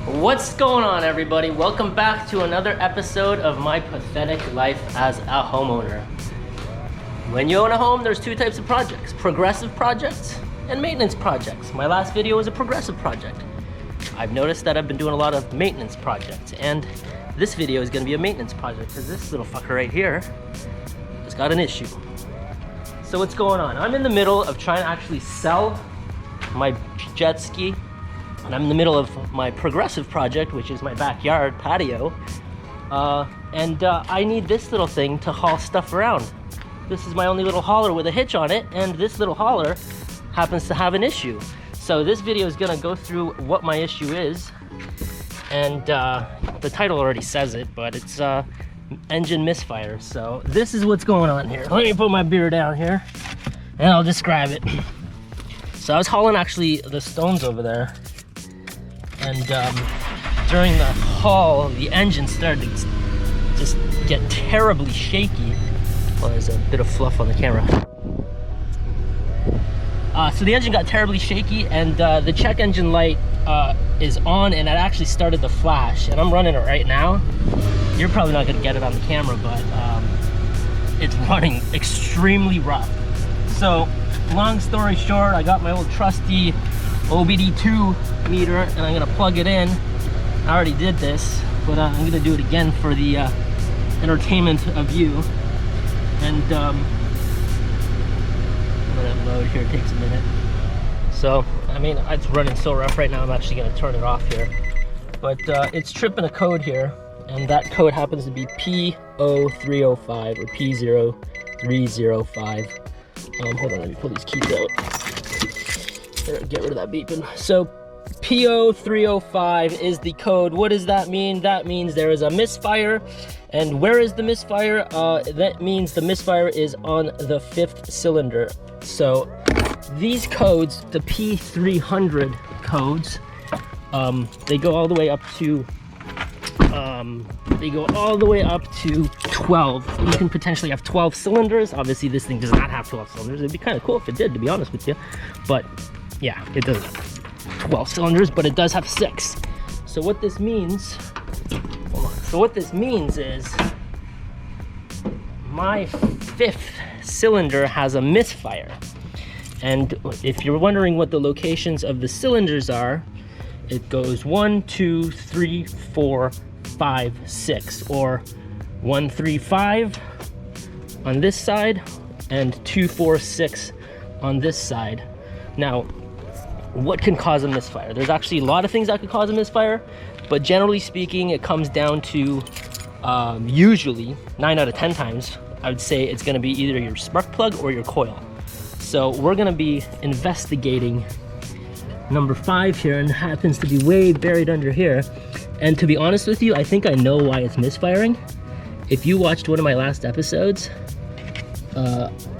What's going on, everybody? Welcome back to another episode of my pathetic life as a homeowner. When you own a home, there's two types of projects: progressive projects and maintenance projects. My last video was a progressive project. I've noticed that I've been doing a lot of maintenance projects, and this video is going to be a maintenance project because this little fucker right here has got an issue. So what's going on? I'm in the middle of trying to actually sell my jet ski, and I'm in the middle of my progressive project, which is my backyard patio, and I need this little thing to haul stuff around. This is my only little hauler with a hitch on it, and this little hauler happens to have an issue. So this video is gonna go through what my issue is, and the title already says it, but it's engine misfire. So this is what's going on here. Let me put my beer down here and I'll describe it. So I was hauling actually the stones over there, and during the haul the engine started to just get terribly shaky. Well, there's a bit of fluff on the camera. So the engine got terribly shaky, and the check engine light is on, and it actually started to flash, and I'm running it right now. You're probably not going to get it on the camera, but it's running extremely rough. So long story short, I got my old trusty OBD2 meter, and I'm going to plug it in. I already did this, but I'm going to do it again for the entertainment of you. And let it load here, it takes a minute. So I mean, it's running so rough right now, I'm actually going to turn it off here, but it's tripping a code here, and that code happens to be P0300 or P0305. Hold on, let me pull these keys out. There, get rid of that beeping. So P0305 is the code. What does that mean? That means there is a misfire. And where is the misfire? That means the misfire is on the 5th cylinder. So these codes, the P300 codes, they go all the way up to 12. You can potentially have 12 cylinders. Obviously this thing does not have 12 cylinders. It'd be kind of cool if it did, to be honest with you, but yeah, it doesn't have 12 cylinders, but it does have 6. So what this means, is my 5th cylinder has a misfire. And if you're wondering what the locations of the cylinders are, it goes 1, 2, 3, 4, 5, 6, or 1, 3, 5 on this side and 2, 4, 6 on this side. Now, what can cause a misfire? There's actually a lot of things that could cause a misfire, but generally speaking, it comes down to usually 9 out of 10 times, I would say it's going to be either your spark plug or your coil. So we're going to be investigating number 5 here, and it happens to be way buried under here. And to be honest with you, I think I know why it's misfiring. If you watched one of my last episodes,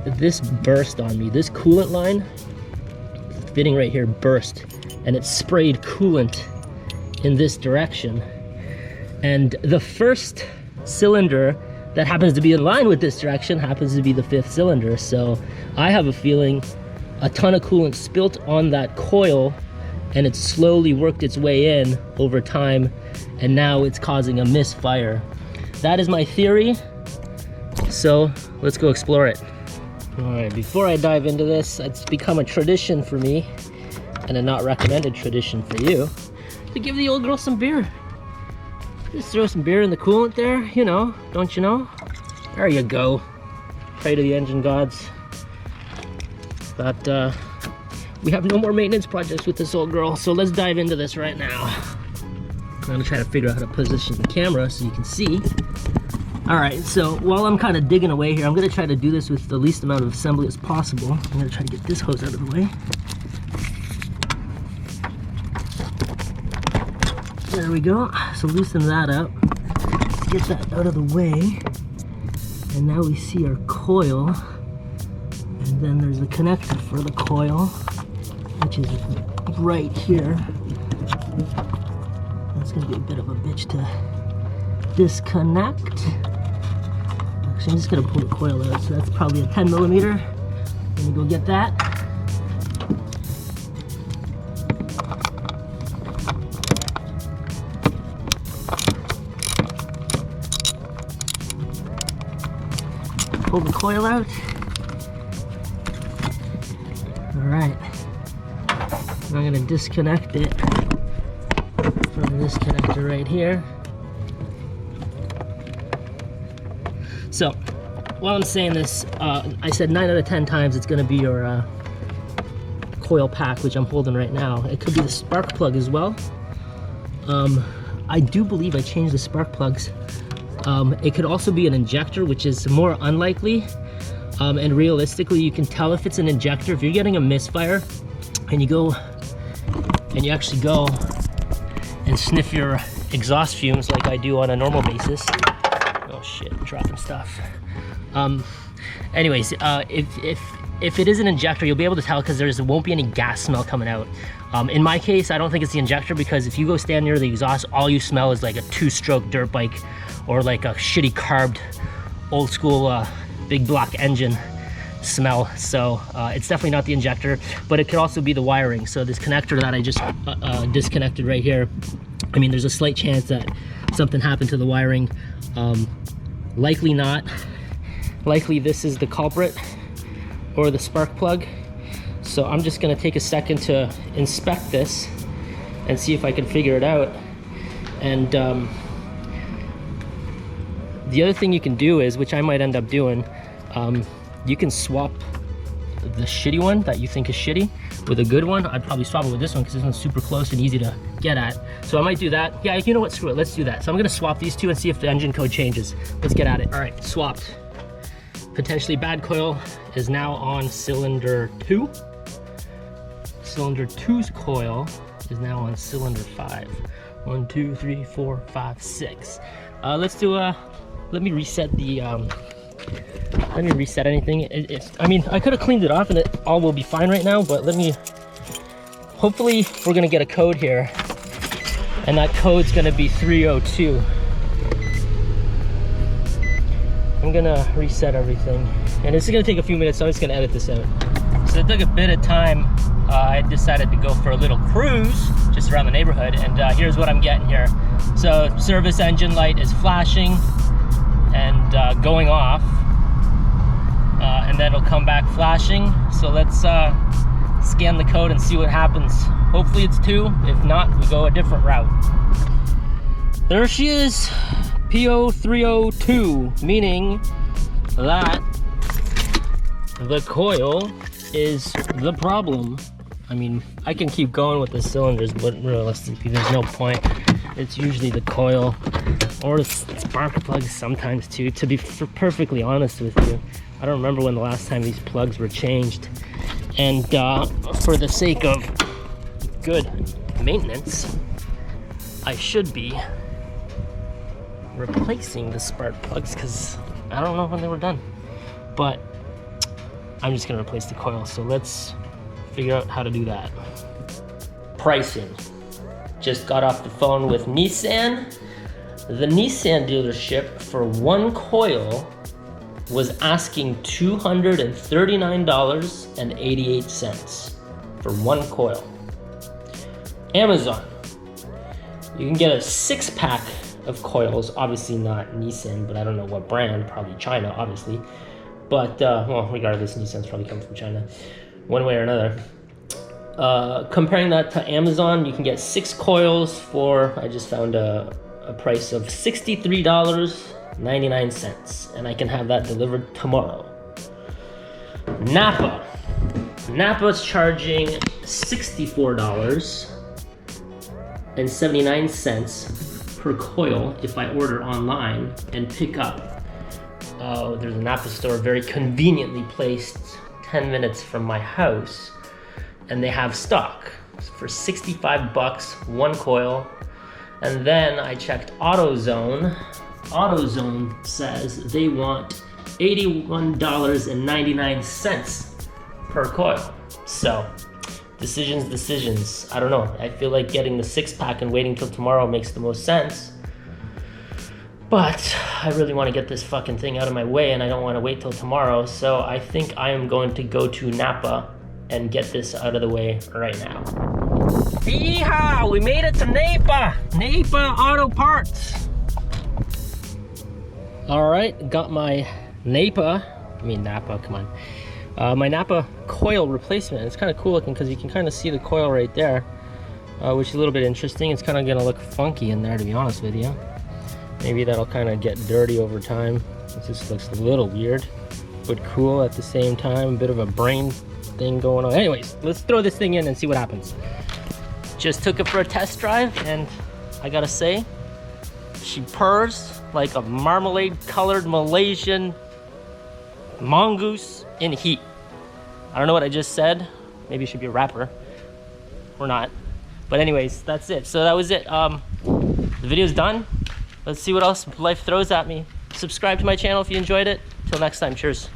this burst on me. This coolant line fitting right here burst, and it sprayed coolant in this direction. And the first cylinder that happens to be in line with this direction happens to be the 5th cylinder. So I have a feeling a ton of coolant spilt on that coil, and it slowly worked its way in over time, and now it's causing a misfire. That is my theory, so let's go explore it. All right, before I dive into this, it's become a tradition for me, and a not recommended tradition for you, to give the old girl some beer. Just throw some beer in the coolant there, you know, don't you know? There you go. Pray to the engine gods that we have no more maintenance projects with this old girl. So let's dive into this right now. I'm gonna try to figure out how to position the camera so you can see. All right, so while I'm kind of digging away here, I'm gonna try to do this with the least amount of assembly as possible. I'm gonna try to get this hose out of the way. There we go. So loosen that up. Let's get that out of the way. And now we see our coil. And then there's the connector for the coil, which is right here. That's gonna be a bit of a bitch to disconnect. Actually, I'm just gonna pull the coil out. So that's probably a 10 millimeter. Let me go get that. pull the coil out. All right, I'm gonna disconnect it from this connector right here. So, while I'm saying this, I said 9 out of 10 times it's gonna be your coil pack, which I'm holding right now. It could be the spark plug as well. I do believe I changed the spark plugs. It could also be an injector, which is more unlikely. And realistically, you can tell if it's an injector. If you're getting a Misfire and you go and you actually go and sniff your exhaust fumes like I do on a normal basis. Oh shit, I'm dropping stuff. Anyways, if it is an injector, you'll be able to tell because there won't be any gas smell coming out. In my case, I don't think it's the injector because if you go stand near the exhaust, all you smell is like a 2-stroke dirt bike or like a shitty carbed old school big block engine smell. So it's definitely not the injector, but it could also be the wiring. So this connector that I just disconnected right here, I mean, there's a slight chance that something happened to the wiring. Likely not. Likely this is the culprit or the spark plug. So I'm just gonna take a second to inspect this and see if I can figure it out. And the other thing you can do is, which I might end up doing, you can swap the shitty one that you think is shitty with a good one. I'd probably swap it with this one because this one's super close and easy to get at. So I might do that. Yeah, you know what, screw it, let's do that. So I'm gonna swap these two and see if the engine code changes. Let's get at it. All right, swapped. Potentially bad coil is now on cylinder 2. Cylinder 2's coil is now on cylinder 5. 1, 2, 3, 4, 5, 6. Let's do let me reset the let me reset anything. I mean, I could have cleaned it off and it all will be fine right now, but hopefully we're gonna get a code here, and that code's gonna be 302. I'm gonna reset everything, and this is gonna take a few minutes, so I'm just gonna edit this out. So it took a bit of time. I decided to go for a little cruise just around the neighborhood, and here's what I'm getting here. So service engine light is flashing and going off, and then it'll come back flashing. So let's scan the code and see what happens. Hopefully it's 2. If not, we go a different route. There she is, P0300, meaning that the coil is the problem. I mean, I can keep going with the cylinders, but realistically, there's no point. It's usually the coil or the spark plugs sometimes too, to be perfectly honest with you. I don't remember when the last time these plugs were changed. And for the sake of good maintenance, I should be replacing the spark plugs because I don't know when they were done. But I'm just gonna replace the coil, so let's figure out how to do that. Pricing. Just got off the phone with Nissan. The Nissan dealership for one coil was asking $239.88 for one coil. Amazon. You can get a 6-pack of coils, obviously not Nissan, but I don't know what brand, probably China, obviously. But, well, regardless, Nissan's probably coming from China, one way or another. Comparing that to Amazon, you can get 6 coils for, I just found a price of $63.99, and I can have that delivered tomorrow. Napa. Napa's charging $64.79 per coil if I order online and pick up. There's a Napa store very conveniently placed 10 minutes from my house, and they have stock for 65 bucks, one coil. And then I checked AutoZone. AutoZone says they want $81.99 per coil. So, decisions. I don't know. I feel like getting the 6-pack and waiting till tomorrow makes the most sense. But I really want to get this fucking thing out of my way, and I don't want to wait till tomorrow. So I think I am going to go to Napa and get this out of the way right now. Yeehaw! We made it to Napa! Napa Auto Parts! Alright, got my Napa Napa, come on. My Napa coil replacement. It's kind of cool looking because you can kind of see the coil right there, which is a little bit interesting. It's kind of gonna look funky in there, to be honest with you. Maybe that'll kind of get dirty over time. It just looks a little weird, but cool at the same time. A bit of a brain thing going on. Anyways, let's throw this thing in and see what happens. Just took it for a test drive, and I gotta say, she purrs like a marmalade colored Malaysian mongoose in heat. I don't know what I just said. Maybe it should be a rapper or not. But anyways, that's it. So that was it. The video's done. Let's see what else life throws at me. Subscribe to my channel if you enjoyed it. Till next time, cheers.